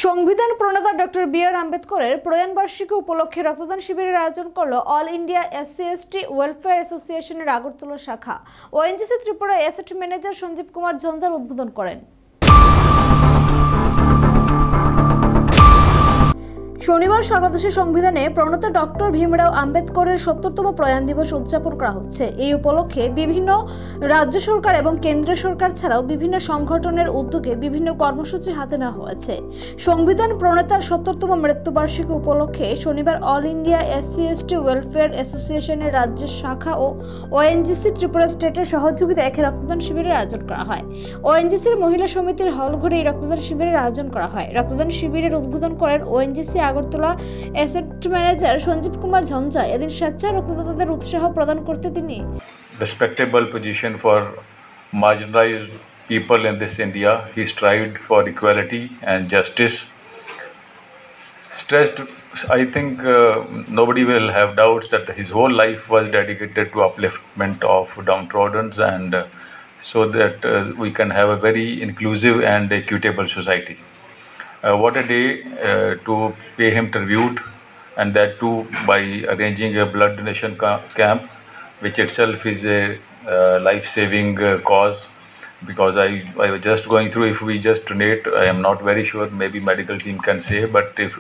সংবিধান প্রণেতা doctor B.R.. আম্বেদকরের প্রয়াণ বার্ষিকী উপলক্ষে রক্তদান শিবিরের আয়োজন করল অল ইন্ডিয়া এসসি/এসটি ওয়েলফেয়ার অ্যাসোসিয়েশনের আগরতলা শাখা। ONGC Tripura asset manager Sanjeev Kumar ঝঞ্ঝার উদ্বোধন করেন। শনিবার সারা দেশে সংবিধানে প্রণেত ডক্টর ভীমরাও আম্বেদকরের ৭০তম প্রয়াণ দিবস উদযাপন করা হচ্ছে। এই উপলক্ষে বিভিন্ন রাজ্য সরকার এবং কেন্দ্রীয় সরকার ছাড়াও বিভিন্ন সংগঠনের উদ্যোগে বিভিন্ন কর্মসূচি হাতে নেওয়া হয়েছে। সংবিধান প্রণেতার ৭০তম মৃত্যুবার্ষিকী উপলক্ষে শনিবার অল ইন্ডিয়া এসসি/এসটি ওয়েলফেয়ার অ্যাসোসিয়েশনের রাজ্যের শাখা ও ওএনজিসি ত্রিপুরা স্টেটের সহযোগিতায় এক রক্তদান শিবিরের আয়োজন করা হয়। ওএনজিসির মহিলা সমিতির হল ঘরে এই রক্তদান শিবিরের আয়োজন করা হয়। রক্তদান শিবিরের উদ্বোধন করেন ONGC Agartala asset manager Sanjeev Kumar Jhanjha. এদিন স্বেচ্ছায় রক্তদাতাদের উৎসাহ প্রদান করতে তিনি respectable position for marginalized people in this India. He strived for equality and justice. Stressed, I think nobody will have doubts that his whole life was dedicated to upliftment of downtrodden and so that we can have a very inclusive and equitable society. What a day to pay him tribute, and that too by arranging a blood donation camp, which itself is a life-saving cause. Because I was just going through, if we just donate, I am not very sure, maybe medical team can say, but if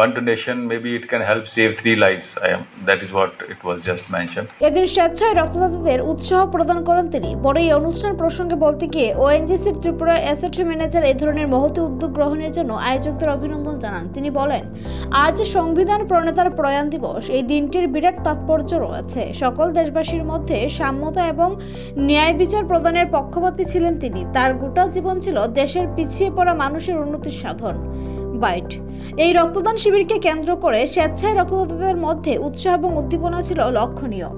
one donation, maybe it can help save 3 lives. That is what it was just mentioned. এদিন স্বেচ্ছায় রক্তদাতাদের উৎসাহ প্রদান করেন তিনি। পরে এই অনুষ্ঠান প্রসঙ্গে বলতে গিয়ে ওএনজিসি ত্রিপুরা অ্যাসেট ম্যানেজার এই ধরনের মহৎ উদ্যোগ গ্রহণের জন্য আয়োজকদের অভিনন্দন জানান। তিনি বলেন, আজ সংবিধান প্রণেতার প্রয়াণ দিবস। এই দিনটির বিরাট তাৎপর্য রয়েছে। সকল দেশবাসীর মধ্যে সাম্যতা এবং ন্যায় বিচার প্রদানের পক্ষপাতী ছিলেন তিনি। তার গোটা জীবন ছিল দেশের পিছিয়ে পড়া মানুষের উন্নতির সাধন। বাইট এই রক্তদান শিবিরকে কেন্দ্র করে স্বেচ্ছায় রক্তদাতাদের মধ্যে উৎসাহ এবং উদ্দীপনা ছিল লক্ষণীয়।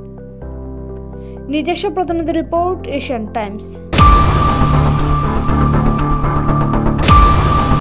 নিজস্ব প্রতিনিধি রিপোর্ট, এশিয়ান টাইমস।